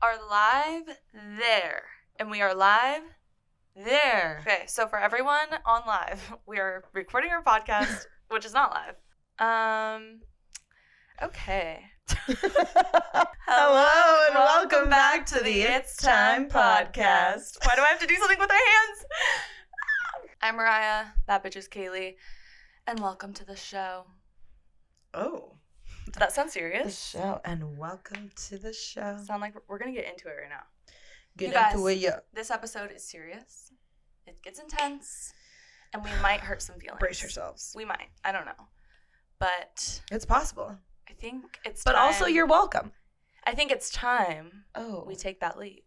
are live there. And we are live there. Okay, so for everyone on live, we are recording our podcast, which is not live. Okay. Hello and welcome back to the It's Time podcast. Why do I have to do something with my hands? I'm Mariah. That bitch is Kaylee. And welcome to the show. Oh. Did that sound The serious? show. And welcome to the show. Sound like we're going to get into it right now. Get You guys, into it, yeah. This episode is serious. It gets intense. And we might hurt some feelings. Brace yourselves. We might. I don't know. But It's possible. I think it's But time. also, you're welcome. I think it's time Oh. we take that leap.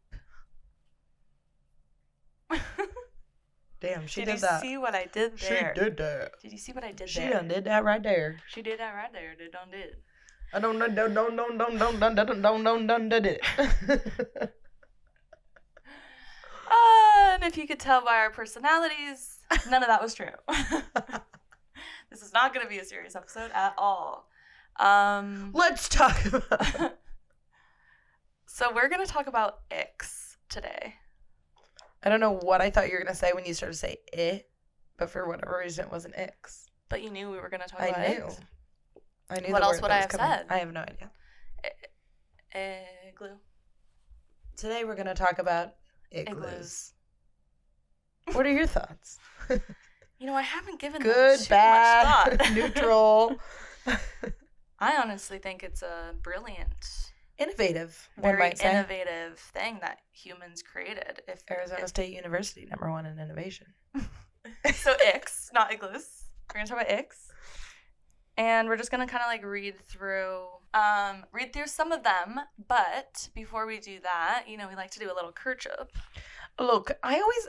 Damn, she Did did that. you see what I did there? She did that. Did you see what I did She there? done did that right there. She did that right there. Did. I don't did it. And if you could tell by our personalities, none of that was true. This is not going to be a serious episode at all. Let's talk about So we're going to talk about icks today. I don't know what I thought you were going to say when you started to say it, but for whatever reason it wasn't icks. But you knew we were going to talk I about knew. icks. I knew What the else word would that I was have coming. said? I have no idea. Glue. Today we're going to talk about igloos. Igloos. What are your thoughts? You know, I haven't given them Good, too bad, much thought. neutral, I honestly think it's a brilliant, innovative, one very might say. innovative thing that humans created. If Arizona State University, #1 in innovation. So icks, not igloos. We're gonna talk about icks, and we're just gonna kind of like read through some of them. But before we do that, you know, we like to do a little catch-up. Look,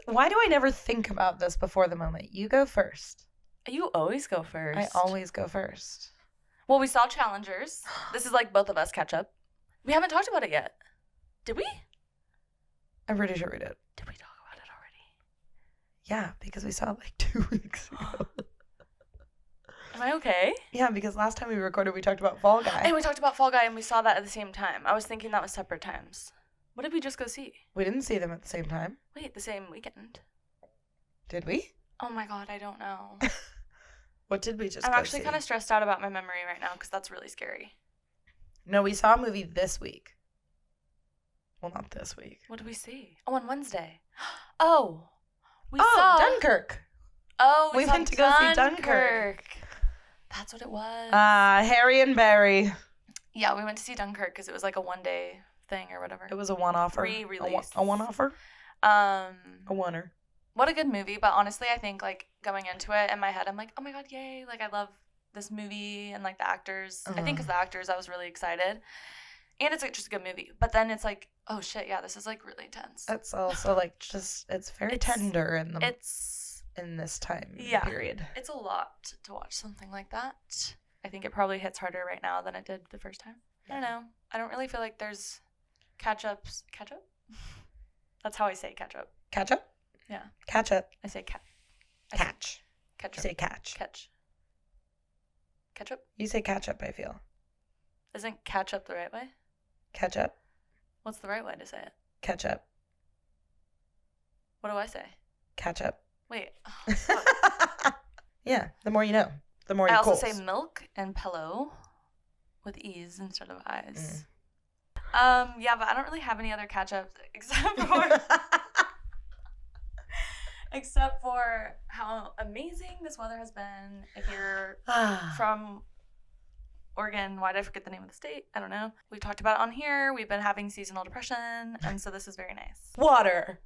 why do I never think about this before the moment? You go first. You always go first. I always go first. Well, we saw Challengers. This is like both of us catch up. We haven't talked about it yet. Did we? I'm pretty sure we did. Did we talk about it already? Yeah, because we saw it like 2 weeks ago. Am I okay? Yeah, because last time we recorded, we talked about Fall Guy. And we talked about Fall Guy and we saw that at the same time. I was thinking that was separate times. What did we just go see? We didn't see them at the same time. Wait, the same weekend. Did we? Oh my god, I don't know. What did we just I'm go actually see? kind of stressed out about my memory right now because that's really scary. No, we saw a movie this week. Well, not this week. What did we see? Oh, on Wednesday. Oh, we saw Dunkirk. Oh, We saw went to go see Dunkirk. That's what it was. Harry and Barry. Yeah, we went to see Dunkirk because it was like a one-day thing or whatever. It was a one-offer. Re-release. A one-offer? A oneer. What a good movie. But honestly, I think like going into it in my head, I'm like, oh my god, yay! Like I love this movie and like the actors. I think because the actors, I was really excited, and it's like just a good movie. But then it's like, oh shit, yeah, this is like really tense. It's also like it's very tender in the It's in this time period. It's a lot to watch something like that. I think it probably hits harder right now than it did the first time. I don't know. I don't really feel like there's catch-ups. Catch-up? That's how I say catch-up. Catch up? Yeah. Catch up. I say Catch. Catch-up. You say catch. Catch. Catch-up? You say catch up, I feel. Isn't catch-up the right way? Catch up. What's the right way to say it? Catch up. What do I say? Catch up. Wait. Yeah, the more you know. The more you I also calls. say milk and pillow with E's instead of I's. Yeah, but I don't really have any other catch-ups except for how amazing this weather has been. If you're from Oregon, why did I forget the name of the state? I don't know. We've talked about it on here. We've been having seasonal depression, and so this is very nice. Water.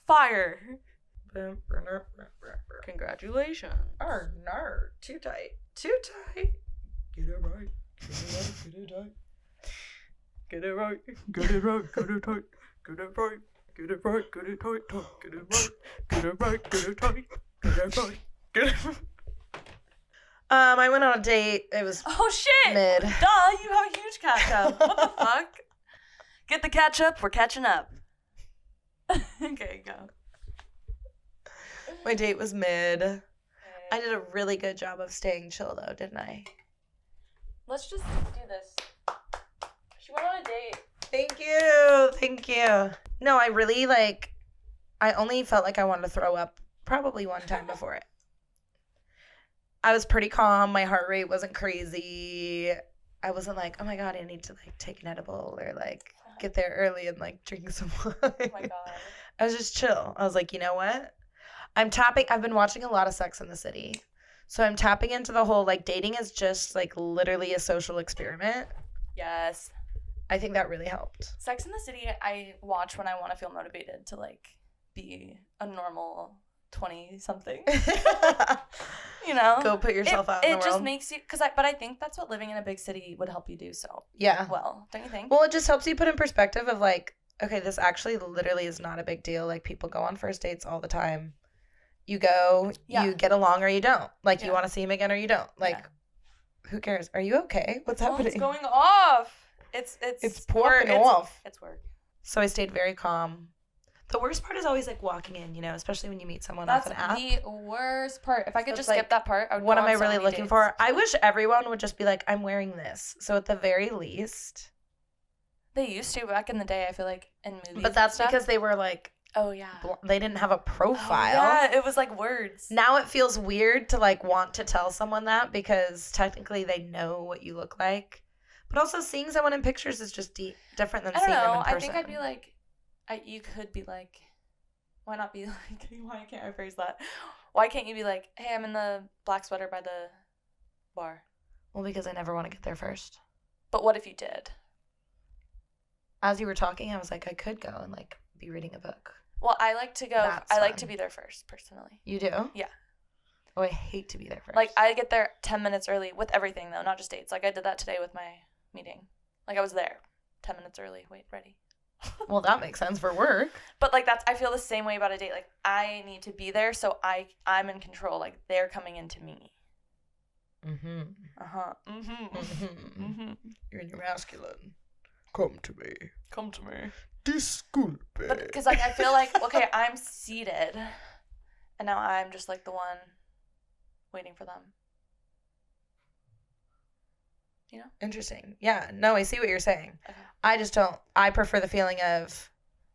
Fire. Congratulations. Oh, no. Too tight. Too tight. Get it right. Get it right. Get it right. Get it right. Get it right. Get it right. Get it right. Get it right. Get it right. Get it right. Get it right. Get it right. Get it right. I went on a date. It was shit. mid. Duh, you have a huge catch up. What the fuck? Get the catch up. We're catching up. Okay, go. My date was mid. I did a really good job of staying chill, though, didn't I? Let's just do this. She went on a date Thank you. Thank you. No, I really I only felt like I wanted to throw up probably one time before it. I was pretty calm. My heart rate wasn't crazy. I wasn't like, oh my God, I need to take an edible or get there early and drink some wine. Oh my God. I was just chill. I was like, you know what? I've been watching a lot of Sex in the City. So I'm tapping into the whole dating is just literally a social experiment. Yes. I think that really helped. Sex in the City I watch when I want to feel motivated to be a normal 20-something. You know? Go put yourself out in the world. It just makes you, but I think that's what living in a big city would help you do so well. Don't you think? Well, it just helps you put in perspective of okay, this actually literally is not a big deal. People go on first dates all the time. You go, you get along or you don't. You want to see him again or you don't. Who cares? Are you okay? What's happening? It's going off. It's popping off. It's work. So I stayed very calm. The worst part is always walking in, especially when you meet someone off an app. That's the worst part. If I could just skip that part, I would what go am on I so really many looking dates. for? I wish everyone would just be I'm wearing this. So at the very least. They used to back in the day, I feel in movies. But that's because they were oh yeah. They didn't have a profile. Oh, yeah, it was words. Now it feels weird to want to tell someone that because technically they know what you look like. But also seeing someone in pictures is just different than seeing them in person. I think I'd be you could be why not be why can't I phrase that? Why can't you be hey, I'm in the black sweater by the bar? Well, because I never want to get there first. But what if you did? As you were talking, I was I could go and be reading a book. Well, I like to go. I like to be there first, personally. You do? Yeah. Oh, I hate to be there first. I get there 10 minutes early with everything, though, not just dates. I did that today with my meeting. I was there 10 minutes early. Wait, ready. Well, that makes sense for work. But I feel the same way about a date. I need to be there, so I'm in control. They're coming into me. Mm-hmm. Uh-huh. Mm-hmm. Mm-hmm. Mm-hmm. You're in your masculine. Come to me. Come to me. Disculpe. But because I feel okay, I'm seated, and now I'm just the one waiting for them. You know? Interesting. Yeah. No, I see what you're saying. Okay. I just don't. I prefer the feeling of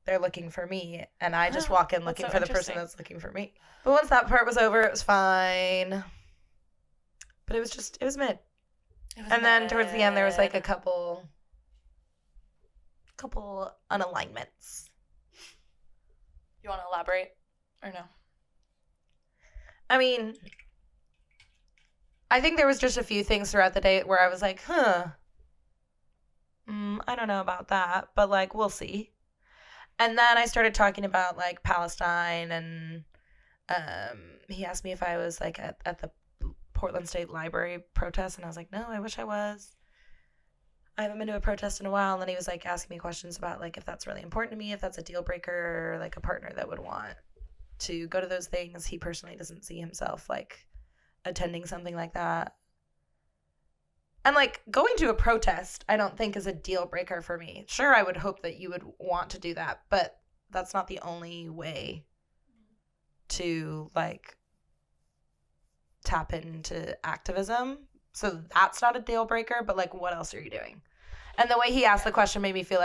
they're looking for me, and I just walk in looking for the person that's looking for me. But once that part was over, it was fine. But it was mid. And then towards the end, there was a couple unalignments. You want to elaborate or no? I mean, I think there was just a few things throughout the day where I was I don't know about that, but we'll see. And then I started talking about Palestine, and he asked me if I was at the Portland State Library protest, and I was no, I wish I was. I haven't been to a protest in a while. And then he was asking me questions about if that's really important to me, if that's a deal breaker, or a partner that would want to go to those things. He personally doesn't see himself attending something like that. And going to a protest, I don't think is a deal breaker for me. Sure, I would hope that you would want to do that, but that's not the only way to tap into activism. So that's not a deal breaker, but what else are you doing? And the way he asked the question made me feel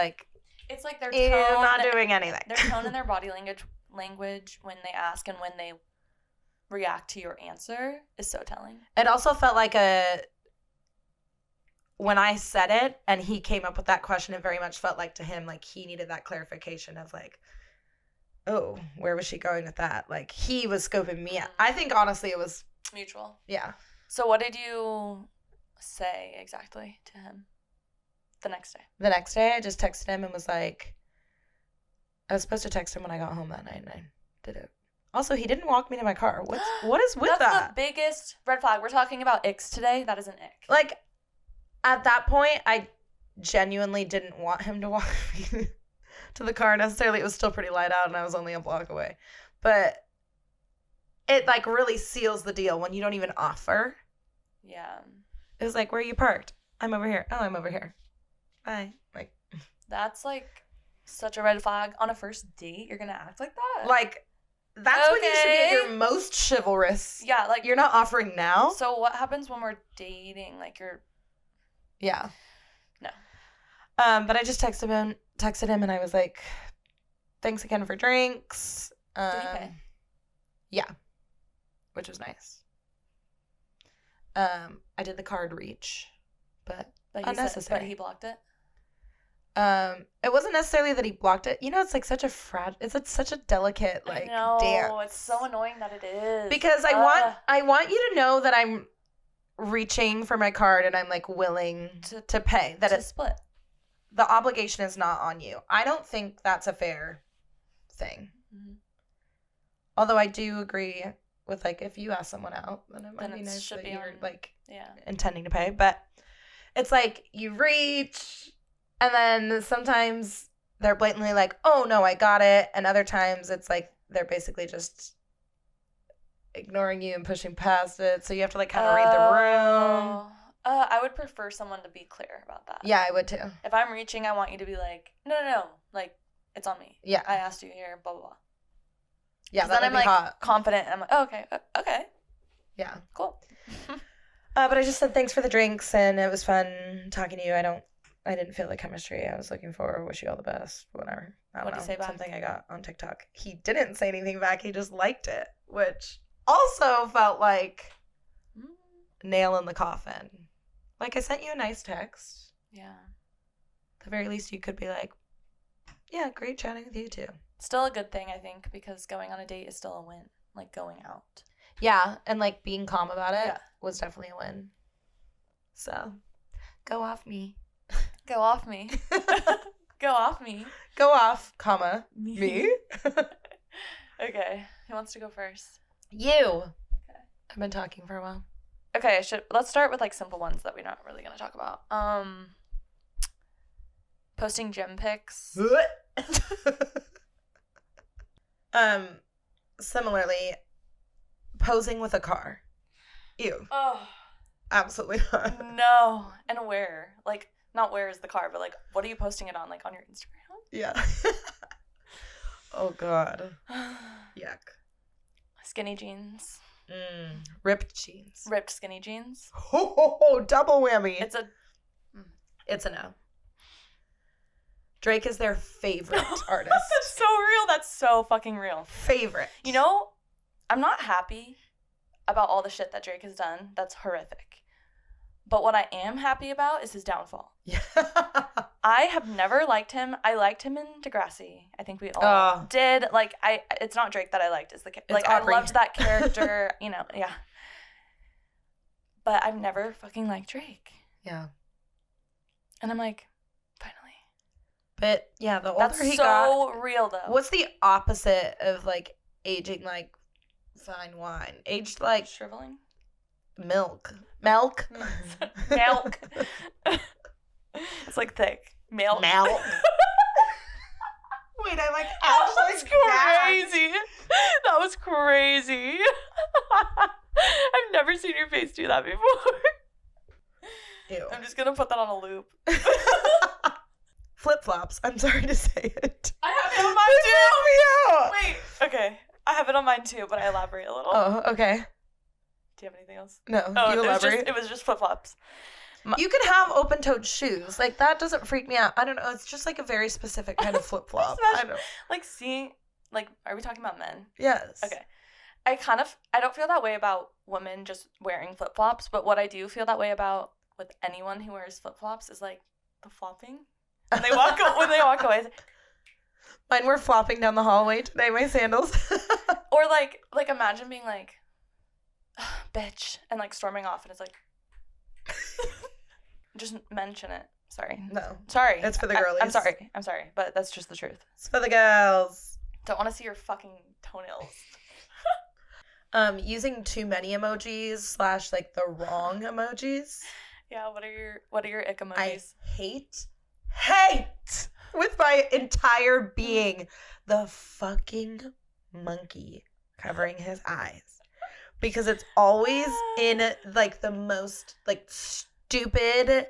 it's their you're tone, not doing anything. Their tone and their body language when they ask and when they react to your answer is so telling. It also felt when I said it and he came up with that question, it very much felt to him he needed that clarification of oh, where was she going with that? He was scoping me out. I think honestly it was mutual. Yeah. So what did you say exactly to him the next day? The next day I just texted him and was I was supposed to text him when I got home that night, and I did it. Also, he didn't walk me to my car. What is with that? That's the biggest red flag. We're talking about icks today. That is an ick. At that point, I genuinely didn't want him to walk me to the car necessarily. It was still pretty light out, and I was only a block away. But it really seals the deal when you don't even offer. Yeah. It was where are you parked? I'm over here. Oh, I'm over here. Bye. That's such a red flag on a first date. You're gonna act like that. That's when you should be at your most chivalrous. Yeah, you're not offering now. So what happens when we're dating? You're. Yeah. No. But I just texted him and I was like, thanks again for drinks. Did he pay? Yeah. Which was nice. I did the card reach, but unnecessary. But he blocked it? It wasn't necessarily that he blocked it. You know, it's like such a such a delicate like dance. It's so annoying that it is. Because I want you to know that I'm reaching for my card and I'm like willing to pay. That it's split. The obligation is not on you. I don't think that's a fair thing. Mm-hmm. Although I do agree with like if you ask someone out, then it might be nice that you're like intending to pay. But it's like you reach and then sometimes they're blatantly like, oh no, I got it. And other times it's like they're basically just ignoring you and pushing past it. So you have to like kind of read the room. I would prefer someone to be clear about that. Yeah, I would too. If I'm reaching, I want you to be like, no. Like, it's on me. Yeah. I asked you here, blah, blah, blah. Yeah, then I'm like hot. Confident. I'm like, oh, okay. Yeah. Cool. But I just said thanks for the drinks and it was fun talking to you. I didn't feel the chemistry I was looking for. Wish you all the best. Whatever. What did he say back? Something I got on TikTok. He didn't say anything back. He just liked it, which also felt like nail in the coffin. Like, I sent you a nice text. Yeah. At the very least, you could be like, yeah, great chatting with you too. Still a good thing, I think, because going on a date is still a win. Like, going out. Yeah, and like being calm about it was definitely a win. So, go off me. Go off me. Go off me. Go off, comma, me. Okay. Who wants to go first? You. Okay. I've been talking for a while. Okay, let's start with like simple ones that we're not really gonna talk about. Posting gym pics. Similarly, posing with a car. Ew. Oh. Absolutely not. No. And where? Like, not where is the car, but like, what are you posting it on? Like on your Instagram? Yeah. Oh God. Yuck. Skinny jeans. Ripped jeans. Ripped skinny jeans. Oh, double whammy. It's a no. Drake is their favorite artist. That's so real. That's so fucking real. Favorite. You know, I'm not happy about all the shit that Drake has done. That's horrific. But what I am happy about is his downfall. Yeah. I have never liked him. I liked him in Degrassi. I think we all did. Like, it's not Drake that I liked. It's Aubrey. I loved that character. Yeah. But I've never fucking liked Drake. Yeah. And I'm like, finally. But yeah, the older he got. That's so real though. What's the opposite of like aging like fine wine? Aged like shriveling? Milk. Milk. It's like thick. Milk. Wait, I like actually crazy. That was crazy. I've never seen your face do that before. Ew. I'm just gonna put that on a loop. Flip-flops. I'm sorry to say it. I have it on mine too. Wait. Okay. I have it on mine too, but I elaborate a little. Oh, okay. Do you have anything else? No. You elaborate. It was just flip-flops. You could have open-toed shoes. Like, that doesn't freak me out. I don't know. It's just, like, a very specific kind of flip-flop. I don't know. Like, seeing... Like, are we talking about men? Yes. Okay. I don't feel that way about women just wearing flip-flops, but what I do feel that way about with anyone who wears flip-flops is, like, the flopping. When they walk away. Mine were flopping down the hallway today, my sandals. Or, like, imagine being, like, bitch, and, like, storming off, and it's, like... Just mention it. Sorry. No. Sorry. It's for the girlies. I'm sorry, but that's just the truth. It's for the girls. Don't want to see your fucking toenails. Using too many emojis / like the wrong emojis. Yeah, what are your ick emojis? I hate with my entire being the fucking monkey covering his eyes. Because it's always in like the most like stupid,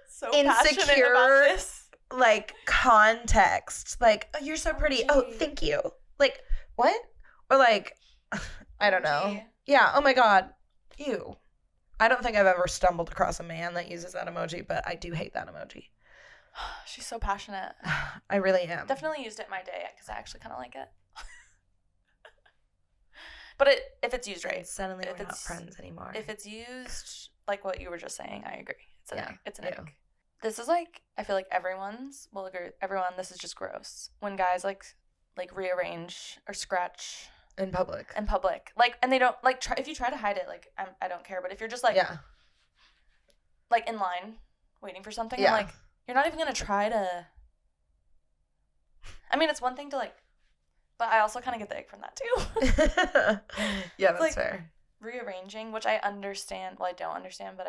so insecure like context. Like, oh, you're so pretty. Oh, thank you. Like, what? Or like, I don't know. Yeah. Oh my God. Ew. I don't think I've ever stumbled across a man that uses that emoji, but I do hate that emoji. She's so passionate. I really am. Definitely used it in my day because I actually kind of like it. But if it's used right. Suddenly we're not friends anymore. If it's used like what you were just saying, I agree. It's an ick. This is like, I feel like will agree with everyone, this is just gross. When guys like rearrange or scratch in public. Like, and they don't, like, if you try to hide it, like, I don't care. But if you're just like, like in line waiting for something, I'm like, you're not even going to try to, I mean, it's one thing to like, but I also kind of get the ick from that too. Yeah, that's like, fair. Rearranging, which I understand. Well, I don't understand, but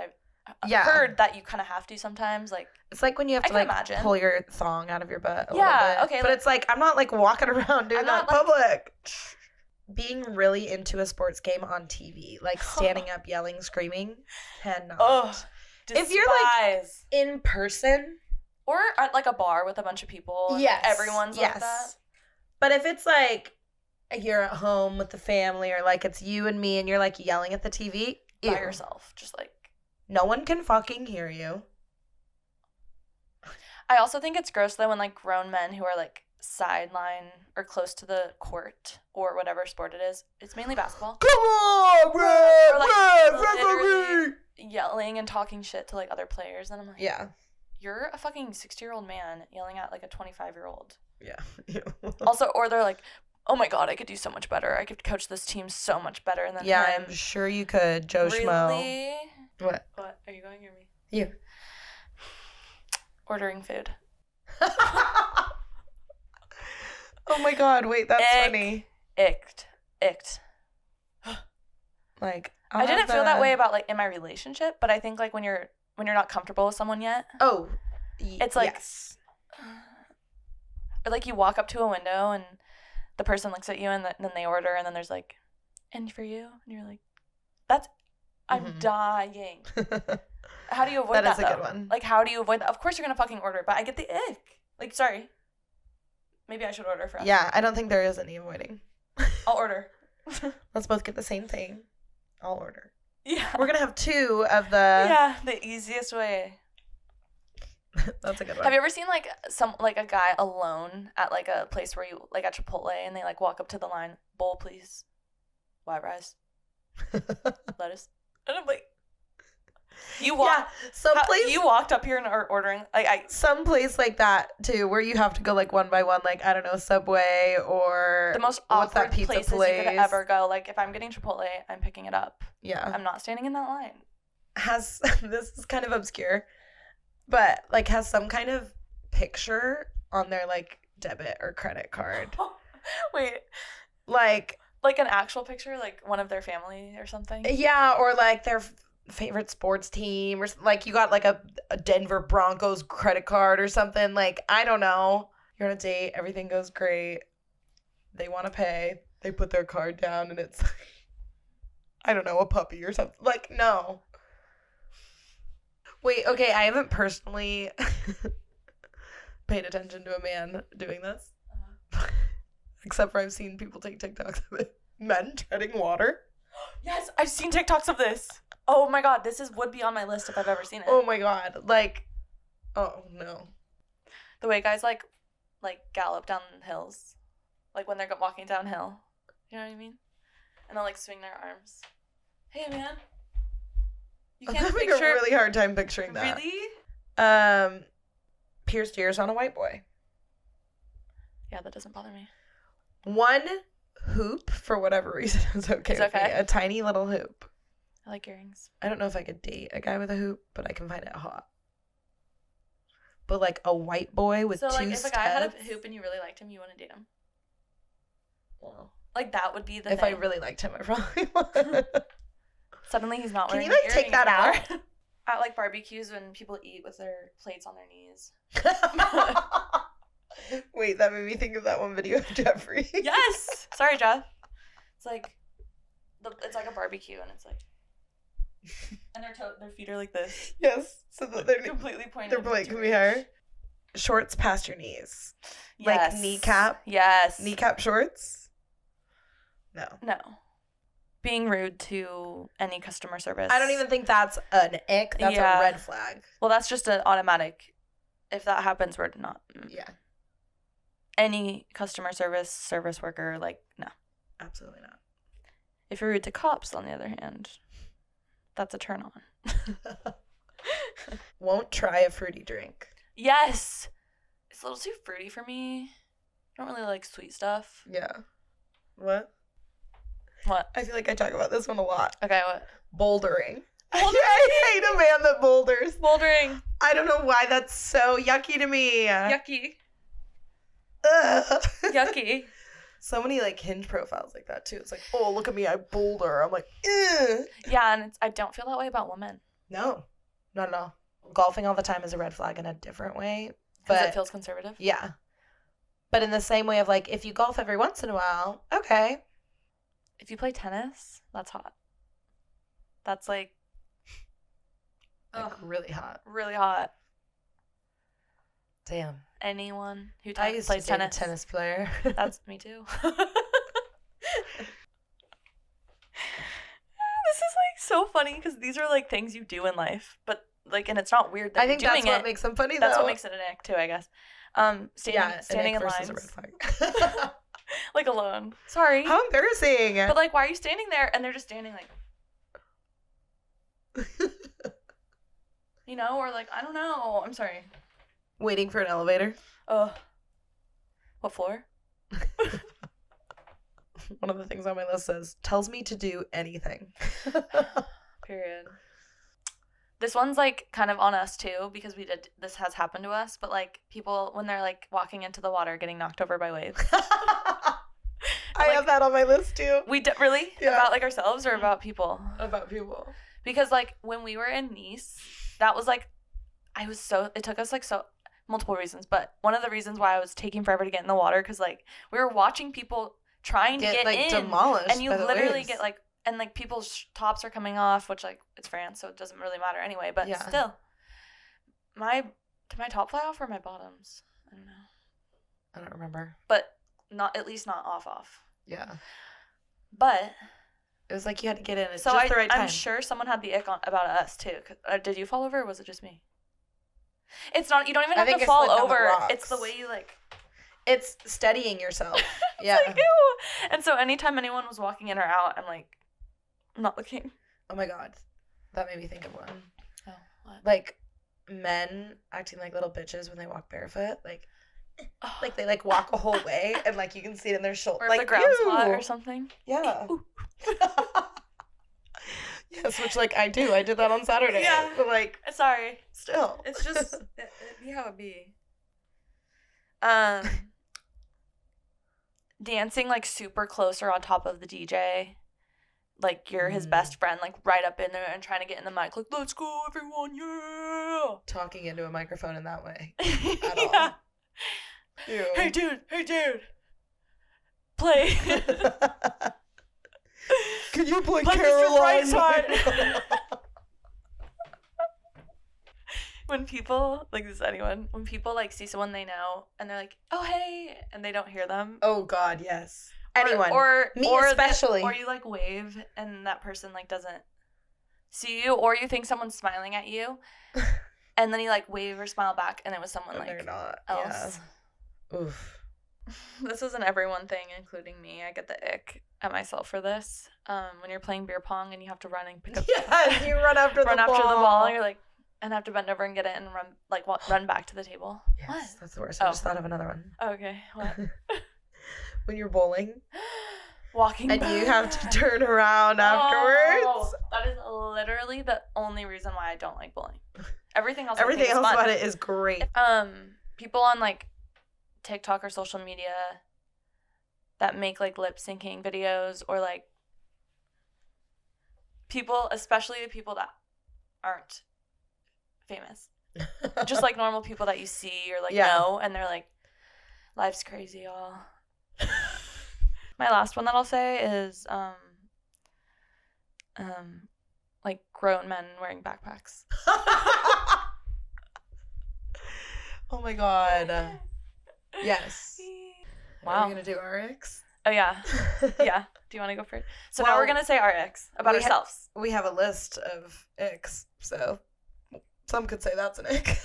I've heard that you kind of have to sometimes. Like, it's like when you have to like pull your thong out of your butt a little bit. Okay. But it's like, I'm not like walking around doing that in public. Being really into a sports game on TV, like standing up, yelling, screaming, cannot. Oh, if you're like in person or at like a bar with a bunch of people, and like, everyone's like that. But if it's like you're at home with the family, or like it's you and me, and you're like yelling at the TV by yourself, just like no one can fucking hear you. I also think it's gross though when like grown men who are like sideline or close to the court or whatever sport it is. It's mainly basketball. Come on, literally yelling and talking shit to like other players, and I'm like, you're a fucking 60-year-old man yelling at like a 25-year-old. Yeah. Also, or they're like, oh my god, I could do so much better. I could coach this team so much better. And then I'm sure you could, Joe Schmo. Really? What? Are you going or me? You. Ordering food. Oh my god, wait, that's funny. Icked. Like, I didn't feel that way about like in my relationship, but I think like when you're not comfortable with someone yet. Oh. It's like or like you walk up to a window and the person looks at you and then they order and then there's like, and for you? And you're like, I'm dying. How do you avoid that? That is a good one. Like, how do you avoid that? Of course you're going to fucking order, but I get the ick. Like, sorry. Maybe I should order for us. Yeah, I don't think there is any avoiding. I'll order. Let's both get the same thing. I'll order. Yeah. We're going to have two of the... Yeah, the easiest way. That's a good one. Have you ever seen like a guy alone at like a place where you like at Chipotle and they like walk up to the line, bowl please, white rice, lettuce, and I'm like, you walked up here and are ordering like some place like that too where you have to go like one by one, like I don't know, Subway or the most awkward places you could ever go. Like if I'm getting Chipotle, I'm picking it up. Yeah, I'm not standing in that line. This is kind of obscure. But, like, has some kind of picture on their, like, debit or credit card. Wait. Like an actual picture? Like, one of their family or something? Yeah, or, like, their favorite sports team. Or, like, you got, like, a Denver Broncos credit card or something. Like, I don't know. You're on a date. Everything goes great. They want to pay. They put their card down, and it's, like, I don't know, a puppy or something. Like, no. Wait, okay, I haven't personally paid attention to a man doing this. Except for I've seen people take TikToks of it. Men treading water. Yes, I've seen TikToks of this. Oh my god, this would be on my list if I've ever seen it. Oh my god, like, oh no. The way guys like gallop down hills. Like when they're walking downhill. You know what I mean? And they'll like swing their arms. Hey man. I'm having a really hard time picturing that. Really? Pierced ears on a white boy. Yeah, that doesn't bother me. One hoop, for whatever reason, is okay with me. A tiny little hoop. I like earrings. I don't know if I could date a guy with a hoop, but I can find it hot. But like a white boy with two studs. So like if a guy had a hoop and you really liked him, you want to date him? Well, like that would be the thing. If I really liked him, I probably would. Suddenly he's not wearing earrings. Can you like take that out? At like barbecues when people eat with their plates on their knees. Wait, that made me think of that one video of Jeffrey. Yes! Sorry, Jeff. It's like a barbecue and it's like and their feet are like this. Yes. So that they're completely pointed. Their plate can be higher. Shorts past your knees. Yes. Like kneecap. Yes. Kneecap shorts? No. Being rude to any customer service. I don't even think that's an ick. That's a red flag. Well, that's just an automatic if that happens, we're not. Yeah. Any customer service worker, like, no. Absolutely not. If you're rude to cops, on the other hand, that's a turn on. Won't try a fruity drink. Yes. It's a little too fruity for me. I don't really like sweet stuff. Yeah. What? What? I feel like I talk about this one a lot. Okay, what? Bouldering. I hate a man that boulders. Bouldering. I don't know why that's so yucky to me. Yucky. Ugh. Yucky. So many like Hinge profiles like that too. It's like, oh, look at me, I boulder. I'm like, ugh. Yeah, and I don't feel that way about women. No, not at all. Golfing all the time is a red flag in a different way. Because it feels conservative? Yeah. But in the same way of like, if you golf every once in a while, okay. If you play tennis, that's hot. That's like really hot. Really hot. Damn. Anyone who I used plays to date tennis. a tennis player. That's me too. This is like so funny because these are like things you do in life, but like, and it's not weird that I think you're that's doing what makes them funny. That's though. what makes it an ick too, I guess. Standing in lines, a red flag. like alone. Sorry. How embarrassing! But like, why are you standing there? And they're just standing like, you know, or like, I don't know. I'm sorry. Waiting for an elevator. What floor? One of the things on my list says, tells me to do anything. Period. This one's like kind of on us too because this has happened to us, but like people when they're like walking into the water getting knocked over by waves. I have that on my list too. Really? Yeah. About like ourselves or about people? About people. Because like when we were in Nice, that was like, it took us like so multiple reasons, but one of the reasons why I was taking forever to get in the water because like we were watching people trying to get like in, demolished, and you by the literally waves. get like, and like people's tops are coming off, which like it's France, so it doesn't really matter anyway. But Yeah. still, did my top fly off or my bottoms? I don't know. I don't remember. But not at least not off. Yeah. But it was like you had to get in at so just the right time. I'm sure someone had the ick about us too. Did you fall over or was it just me? It's not. You don't even have to fall over. It's the way you like. It's steadying yourself. Yeah. Like, ew. And so anytime anyone was walking in or out, I'm like, I'm not looking. Oh my god. That made me think of one. Oh, what? Like men acting like little bitches when they walk barefoot. Like they like walk a whole way and like you can see it in their shoulder. Or like the ground's ew. hot or something. Yeah. Yes, which like I do. I did that on Saturday. Yeah. But like Sorry. still. It's just it be how it be. Dancing like super close or on top of the DJ. Like you're his best friend, like right up in there and trying to get in the mic, like, let's go everyone, yeah. Talking into a microphone in that way. Yeah. Ew. Hey dude. Play. Can you play Like Caroline? Mr. Brightside. When people, like this is anyone, when people like see someone they know and they're like, oh hey, and they don't hear them. Oh god, yes. Anyone. Or me or especially. or you like wave and that person like doesn't see you, or you think someone's smiling at you and then you like wave or smile back and it was someone and like they're not. else. Yeah. Oof. This is an everyone thing, including me. I get the ick at myself for this. When you're playing beer pong and you have to run and pick up Yes, you run after the ball. and you're like, and have to bend over and get it and run back to the table. Yes, What? that's the worst. I just thought of another one. Okay, what? When you're bowling Walking and back. you have to turn around afterwards. Oh, that is literally the only reason why I don't like bowling. Everything else Everything I think else is fun. about it is great. People on like TikTok or social media that make like lip syncing videos or like people, especially the people that aren't famous, just like normal people that you see or like know, and they're like, life's crazy, y'all. My last one that I'll say is like grown men wearing backpacks. Oh my god. Yes. Wow. Are we gonna do RX? Oh yeah. Yeah. Do you want to go first? So now we're gonna say RX about ourselves. We have a list of icks, so some could say that's an ick.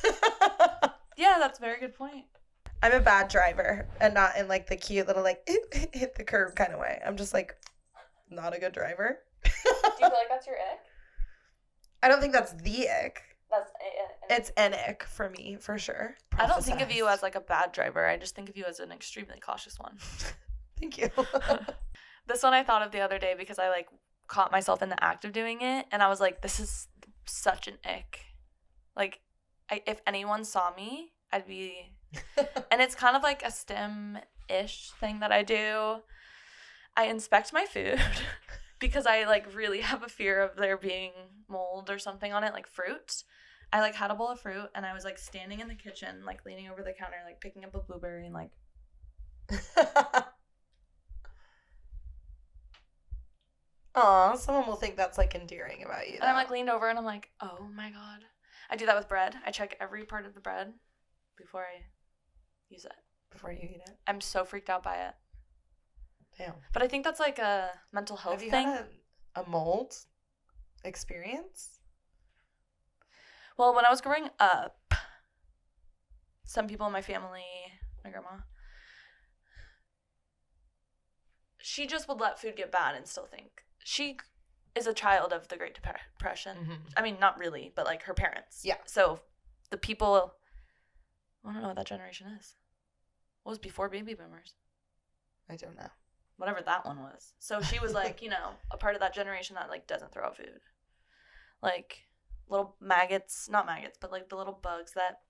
Yeah, that's a very good point. I'm a bad driver, and not in like the cute little like hit the curb kind of way. I'm just like not a good driver. Do you feel like that's your ick? I don't think that's the ick. That's It's an ick for me, for sure. I don't think of you as like a bad driver. I just think of you as an extremely cautious one. Thank you. This one I thought of the other day because I like caught myself in the act of doing it, and I was like, this is such an ick. Like, if anyone saw me, I'd be... And it's kind of like a STEM-ish thing that I do. I inspect my food because I like really have a fear of there being mold or something on it, like fruit. I like had a bowl of fruit, and I was like standing in the kitchen, like leaning over the counter, like picking up a blueberry and like... Aw, someone will think that's like endearing about you. Though. And I'm like leaned over and I'm like, oh my God. I do that with bread. I check every part of the bread before I use it. Before you eat it? I'm so freaked out by it. Damn. But I think that's like a mental health thing. Have you had a mold experience? Well, when I was growing up, some people in my family, my grandma, she just would let food get bad and still think. She is a child of the Great Depression. Mm-hmm. I mean, not really, but like her parents. Yeah. So the people, I don't know what that generation is. What was before baby boomers? I don't know. Whatever that one was. So she was like, you know, a part of that generation that like doesn't throw out food. Like little maggots, not maggots, but like the little bugs that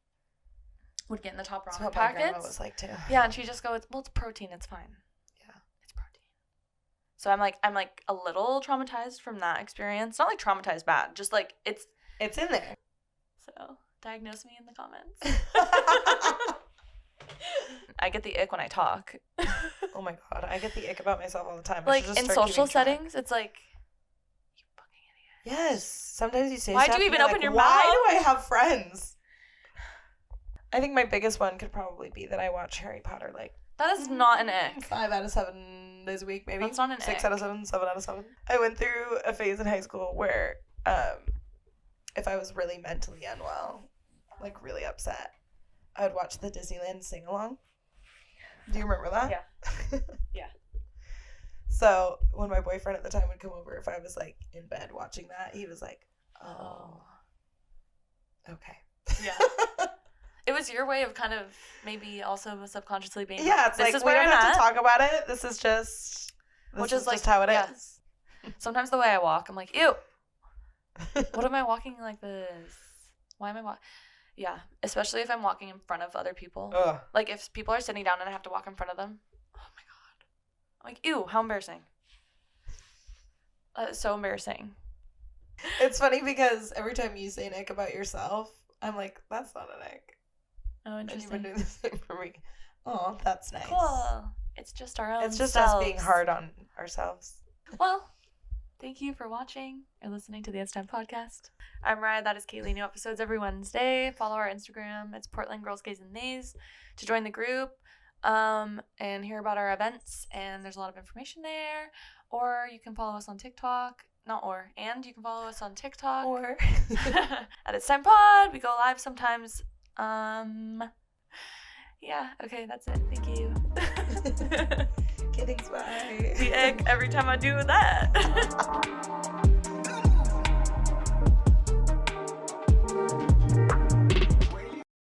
would get in the top ramen That's what packets. my grandma was like too. Yeah, and she just goes, well, it's protein, it's fine. So I'm like a little traumatized from that experience. Not like traumatized bad, just like it's in there. So diagnose me in the comments. I get the ick when I talk. Oh my God, I get the ick about myself all the time. Like in social settings, it's like, you fucking idiot. Yes, sometimes you say. Why'd you even open your mouth? Why do I have friends? I think my biggest one could probably be that I watch Harry Potter like. That is not an ick. 5 out of 7 days a week, maybe. That's not an 6 ick. out of 7, 7 out of 7. I went through a phase in high school where if I was really mentally unwell, like really upset, I would watch the Disneyland sing-along. Do you remember that? Yeah. Yeah. So when my boyfriend at the time would come over, if I was like in bed watching that, he was like, oh, okay. Yeah. It was your way of kind of maybe also subconsciously being yeah, it's this like, is we where don't I'm have at. to talk about it. This is just how it is. Sometimes the way I walk, I'm like, ew. What am I walking like this? Why am I walking? Yeah, especially if I'm walking in front of other people. Ugh. Like if people are sitting down and I have to walk in front of them. Oh my God. I'm like, ew, how embarrassing. It's so embarrassing. It's funny because every time you say an ick about yourself, I'm like, that's not an ick. Oh, And you've interesting. been doing the same for me. Oh, that's nice. Cool. It's just our own It's just selves. us being hard on ourselves. Well, thank you for watching or listening to the It's Time podcast. I'm Ryan. That is Kaylee. New episodes every Wednesday. Follow our Instagram. It's Portland Girls, Gays, and Nays to join the group and hear about our events. And there's a lot of information there. Or you can follow us on TikTok. And you can follow us on TikTok. Or at It's Time Pod. We go live sometimes. Yeah, okay, that's it. Thank you. Okay, thanks, bye. The egg every time I do that.